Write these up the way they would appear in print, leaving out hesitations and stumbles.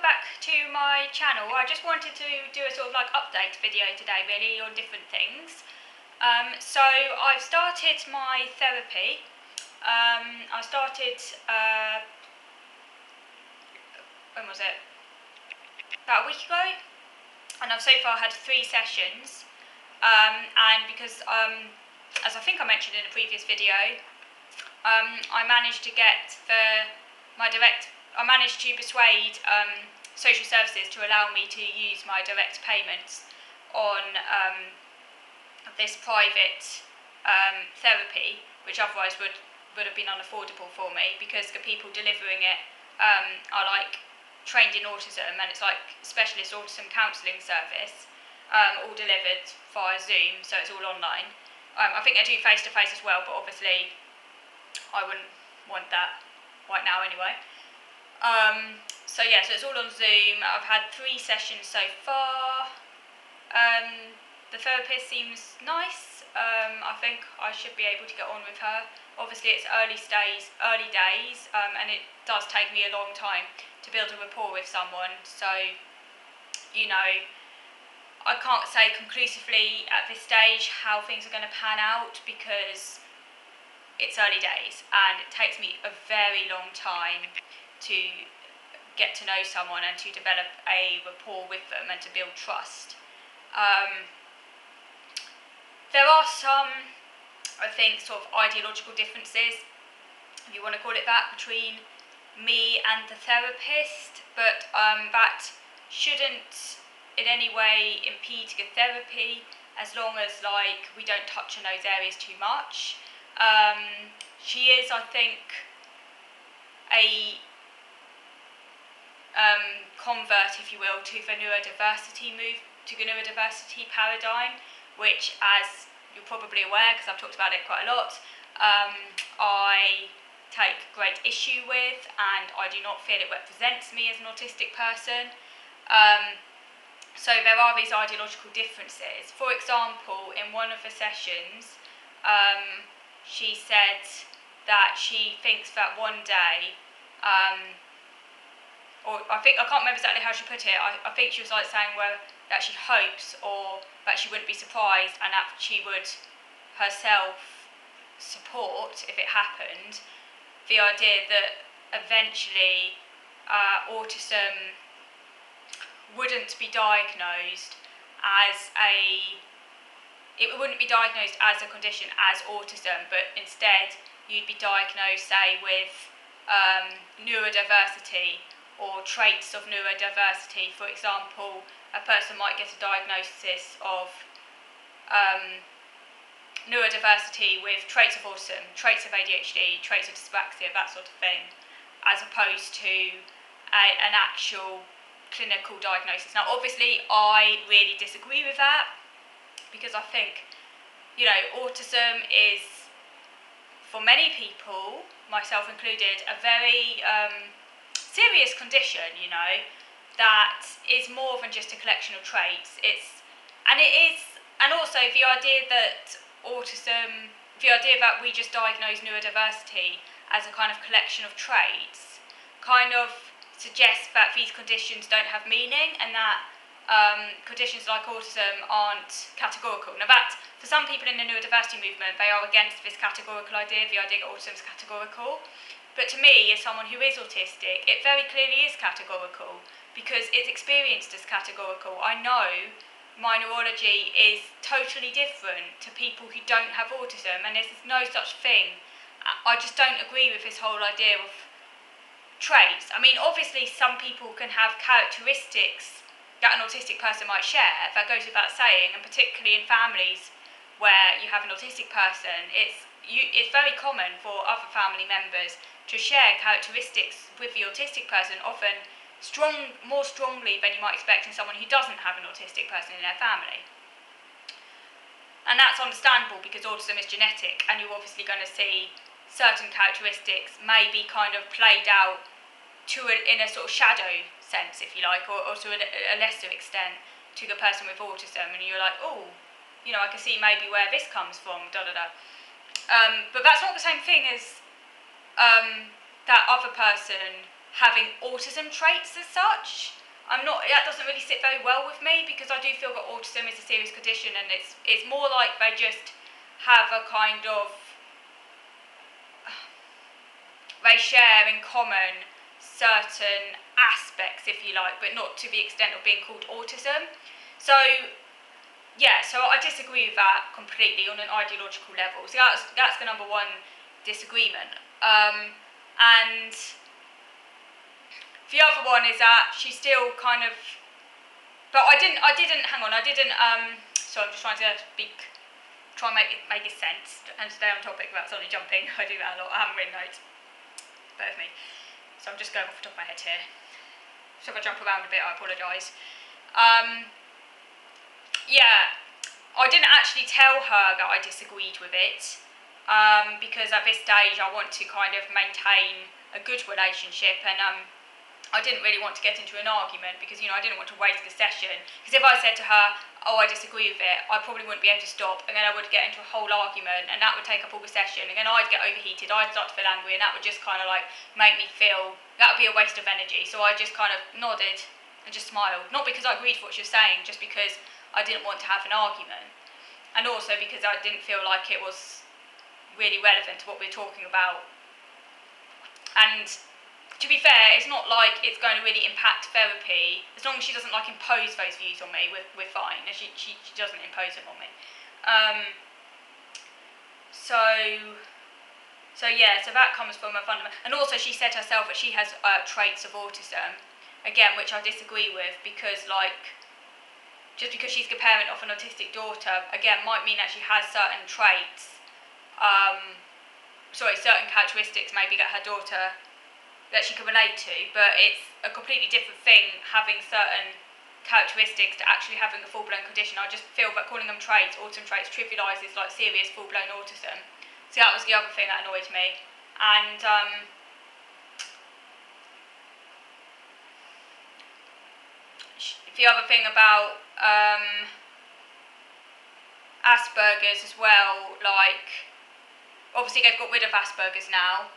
welcome back to my channel. I just wanted to do a sort of like update video today really on different things. So I've started my therapy. I started, when was it? About a week ago, and I've so far had 3 sessions. And because, as I think I mentioned in a previous video, I managed to get I managed to persuade social services to allow me to use my direct payments on this private therapy, which otherwise would have been unaffordable for me, because the people delivering it are like trained in autism, and it's like specialist autism counselling service, all delivered via Zoom, so it's all online. I think they do face-to-face as well, but obviously I wouldn't want that right now anyway. So yeah, so it's all on Zoom. I've had 3 sessions so far. The therapist seems nice. I think I should be able to get on with her. Obviously it's early days, and it does take me a long time to build a rapport with someone. So, you know, I can't say conclusively at this stage how things are going to pan out, because it's early days and it takes me a very long time to get to know someone and to develop a rapport with them and to build trust. There are some, I think, sort of ideological differences, if you want to call it that, between me and the therapist, but that shouldn't in any way impede the therapy, as long as like we don't touch on those areas too much. She is, I think, a convert, if you will, to the neurodiversity paradigm, which, as you're probably aware, because I've talked about it quite a lot, I take great issue with, and I do not feel it represents me as an autistic person. So there are these ideological differences. For example, in one of the sessions, she said that she thinks that one day, or I can't remember exactly how she put it. I think she was like saying, well, that she hopes, or that she wouldn't be surprised, and that she would herself support, if it happened, the idea that eventually autism wouldn't be diagnosed as it wouldn't be diagnosed as a condition as autism, but instead you'd be diagnosed, say, with neurodiversity or traits of neurodiversity. For example, a person might get a diagnosis of neurodiversity with traits of autism, traits of ADHD, traits of dyspraxia, that sort of thing, as opposed to an actual clinical diagnosis. Now, obviously, I really disagree with that, because I think, you know, autism is, for many people, myself included, a very serious condition, you know, that is more than just a collection of traits. And also the idea that autism, the idea that we just diagnose neurodiversity as a kind of collection of traits, kind of suggests that these conditions don't have meaning, and that conditions like autism aren't categorical. Now, that, for some people in the neurodiversity movement, they are against this categorical idea, the idea that autism is categorical. But to me, as someone who is autistic, it very clearly is categorical, because it's experienced as categorical. I know my neurology is totally different to people who don't have autism, and there's no such thing. I just don't agree with this whole idea of traits. I mean, obviously some people can have characteristics that an autistic person might share, that goes without saying, and particularly in families where you have an autistic person, it's very common for other family members to share characteristics with the autistic person, often more strongly than you might expect in someone who doesn't have an autistic person in their family. And that's understandable, because autism is genetic, and you're obviously going to see certain characteristics maybe kind of played out in a sort of shadow sense, if you like, or to a lesser extent to the person with autism, and you're like, oh, you know, I can see maybe where this comes from, but that's not the same thing as that other person having autism traits as such. That doesn't really sit very well with me, because I do feel that autism is a serious condition, and it's more like they just have a kind of, they share in common certain aspects, if you like, but not to the extent of being called autism. So I disagree with that completely on an ideological level. So that's the number one disagreement. And the other one is that she's still kind of, but I didn't, so I'm just trying to try and make it sense and stay on topic without suddenly jumping. I do that a lot. I haven't written notes. Bear with me. So I'm just going off the top of my head here. So if I jump around a bit, I apologise. I didn't actually tell her that I disagreed with it, because at this stage I want to kind of maintain a good relationship, and I didn't really want to get into an argument, because I didn't want to waste the session. Because if I said to her, oh, I disagree with it, I probably wouldn't be able to stop, and then I would get into a whole argument, and that would take up all the session, and then I'd get overheated, I'd start to feel angry, and that would just kind of like make me feel, that would be a waste of energy. So I just kind of nodded and just smiled, not because I agreed with what she was saying, just because I didn't want to have an argument, and also because I didn't feel like it was really relevant to what we were talking about. And to be fair, it's not like it's going to really impact therapy. As long as she doesn't impose those views on me, we're fine. And she doesn't impose them on me. So that comes from a fundamental. And also, she said herself that she has traits of autism, again, which I disagree with, because just because she's the parent of an autistic daughter, again, might mean that she has certain traits, certain characteristics maybe that her daughter, that she can relate to, but it's a completely different thing having certain characteristics to actually having a full-blown condition. I just feel that calling them traits, autism traits, trivialises serious full-blown autism. So that was the other thing that annoyed me. And the other thing about Asperger's as well, obviously they've got rid of Asperger's now.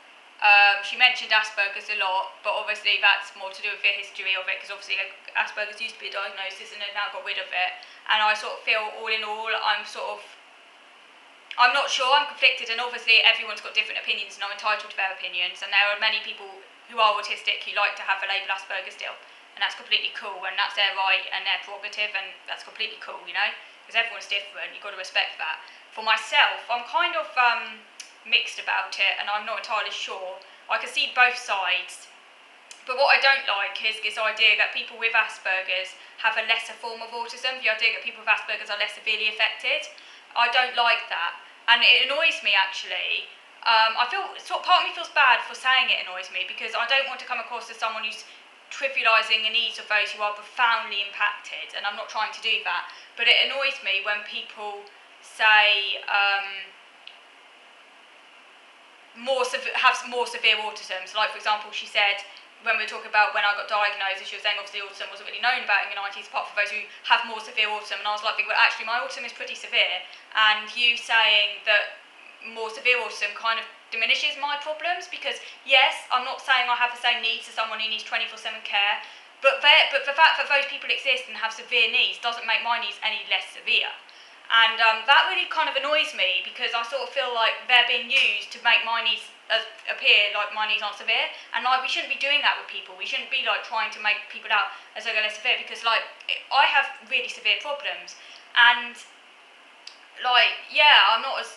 She mentioned Asperger's a lot, but obviously that's more to do with the history of it, because obviously Asperger's used to be a diagnosis and they've now got rid of it. And I sort of feel, all in all, I'm not sure, I'm conflicted, and obviously everyone's got different opinions and I'm entitled to their opinions, and there are many people who are autistic who like to have the label Asperger's still, and that's completely cool, and that's their right and their prerogative, and that's completely cool, because everyone's different, you've got to respect that. For myself, I'm kind of mixed about it, and I'm not entirely sure. I can see both sides, but what I don't like is this idea that people with Asperger's have a lesser form of autism, the idea that people with Asperger's are less severely affected. I don't like that, and it annoys me actually. I feel, part of me feels bad for saying it annoys me, because I don't want to come across as someone who's trivialising the needs of those who are profoundly impacted, and I'm not trying to do that, but it annoys me when people say have more severe autism. So for example, she said, when we were talking about when I got diagnosed, she was saying obviously autism wasn't really known about in the 90s, apart from those who have more severe autism, and I was like, well actually my autism is pretty severe, and you saying that more severe autism kind of diminishes my problems, because yes, I'm not saying I have the same needs as someone who needs 24/7 care, but the fact that those people exist and have severe needs doesn't make my needs any less severe. And that really kind of annoys me, because I sort of feel like they're being used to make my needs appear like my needs aren't severe, and we shouldn't be doing that with people. We shouldn't be trying to make people out as though they're less severe, because I have really severe problems, and I'm not as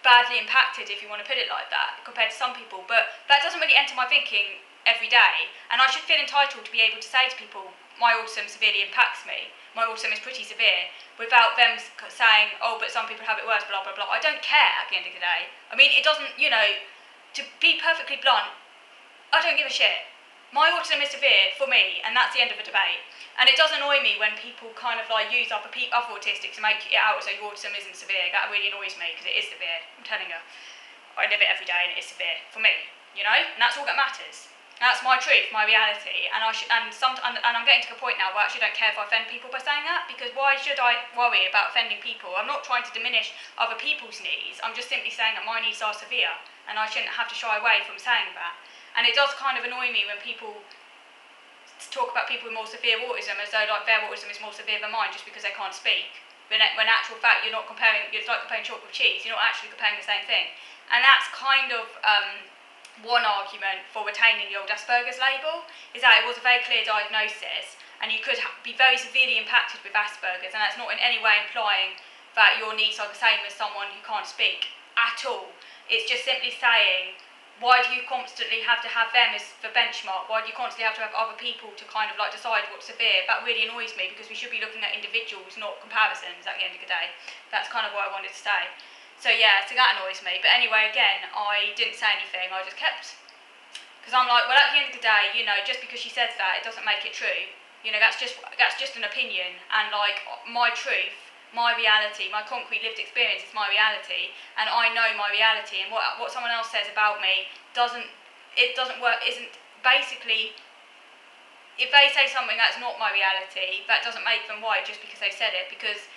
badly impacted, if you want to put it like that, compared to some people, but that doesn't really enter my thinking every day, and I should feel entitled to be able to say to people, my autism severely impacts me, my autism is pretty severe, without them saying, oh, but some people have it worse, blah, blah, blah. I don't care at the end of the day. I mean, it doesn't, to be perfectly blunt, I don't give a shit. My autism is severe for me, and that's the end of the debate. And it does annoy me when people kind of use other autistics to make it out as though your autism isn't severe. That really annoys me, because it is severe. I'm telling you. I live it every day, and it is severe for me, and that's all that matters. That's my truth, my reality, and I'm getting to the point now where I actually don't care if I offend people by saying that, because why should I worry about offending people? I'm not trying to diminish other people's needs, I'm just simply saying that my needs are severe, and I shouldn't have to shy away from saying that. And it does kind of annoy me when people talk about people with more severe autism as though like their autism is more severe than mine just because they can't speak. When in actual fact you're not comparing, it's like comparing chocolate with cheese, you're not actually comparing the same thing. And that's kind of one argument for retaining the old Asperger's label, is that it was a very clear diagnosis and you could be very severely impacted with Asperger's, and that's not in any way implying that your needs are the same as someone who can't speak at all. It's just simply saying, why do you constantly have to have them as the benchmark? Why do you constantly have to have other people to kind of like decide what's severe? That really annoys me, because we should be looking at individuals, not comparisons at the end of the day. That's kind of what I wanted to say. So yeah, so that annoys me. But anyway, again, I didn't say anything, I just kept, because I'm like, well, at the end of the day, you know, just because she says that, it doesn't make it true. You know, that's just an opinion, and like my truth, my reality, my concrete lived experience is my reality, and I know my reality, and what someone else says about me doesn't work, isn't basically, if they say something that's not my reality, that doesn't make them right just because they said it, because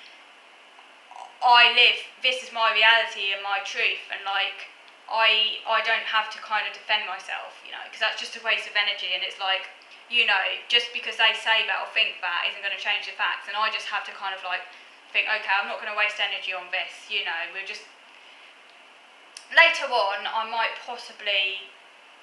this is my reality and my truth, and like, I don't have to kind of defend myself, you know, because that's just a waste of energy, and it's like, you know, just because they say that or think that isn't going to change the facts, and I just have to kind of like think, okay, I'm not going to waste energy on this, you know, we'll just, later on, I might possibly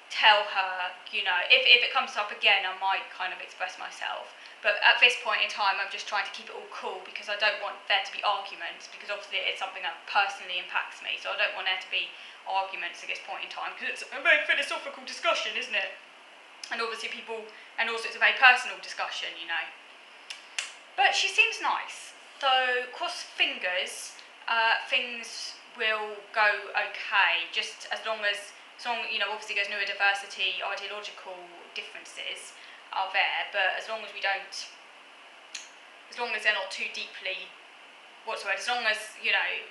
tell her, you know, if it comes up again, I might kind of express myself, but at this point in time, I'm just trying to keep it all cool, because I don't want there to be arguments, because obviously it's something that personally impacts me, so I don't want there to be arguments at this point in time, because it's a very philosophical discussion, isn't it? And obviously and also it's a very personal discussion, you know. But she seems nice, so cross fingers, things will go okay, just as long, you know, obviously there's neurodiversity, ideological differences are there, but as long as they're not too deeply, as long as, you know,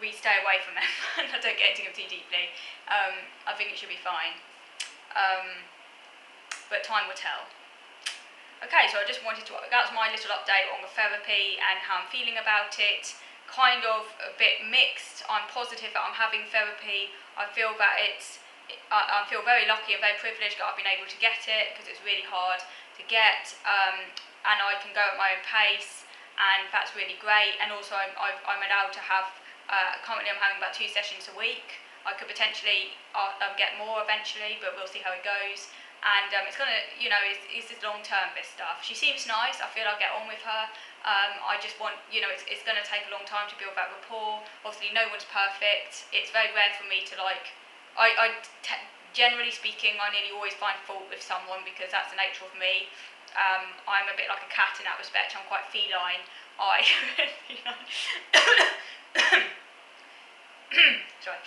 we stay away from them and I don't get into them too deeply, I think it should be fine. But time will tell. Okay, so I just wanted to, that's my little update on the therapy and how I'm feeling about it. Kind of a bit mixed. I'm positive that I'm having therapy. I feel that I feel very lucky and very privileged that I've been able to get it, because it's really hard to get, and I can go at my own pace, and that's really great. And also I'm allowed to have, currently I'm having about 2 sessions a week. I could potentially get more eventually, but we'll see how it goes. And it's gonna, you know, it's just long term, this stuff. She seems nice, I feel I'll get on with her. I just want, you know, it's gonna take a long time to build that rapport. Obviously no one's perfect. It's very rare for me to like, generally speaking, I nearly always find fault with someone, because that's the nature of me. I'm a bit like a cat in that respect. I'm quite feline. Sorry.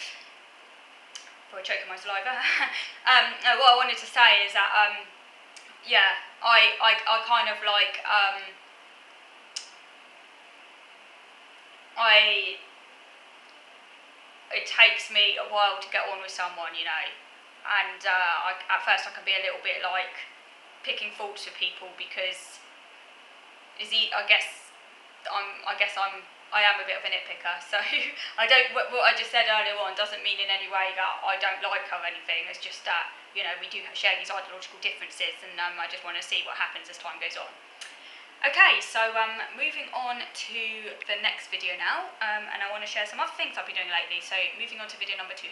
Before I choke on my saliva. What I wanted to say is that, yeah, I kind of like, it takes me a while to get on with someone, you know, and at first I can be a little bit like picking faults with people, because I am a bit of a nitpicker, so what I just said earlier on doesn't mean in any way that I don't like her or anything. It's just that, you know, we do share these ideological differences, and I just want to see what happens as time goes on. Okay, so moving on to the next video now, and I want to share some other things I've been doing lately. So moving on to video number 2.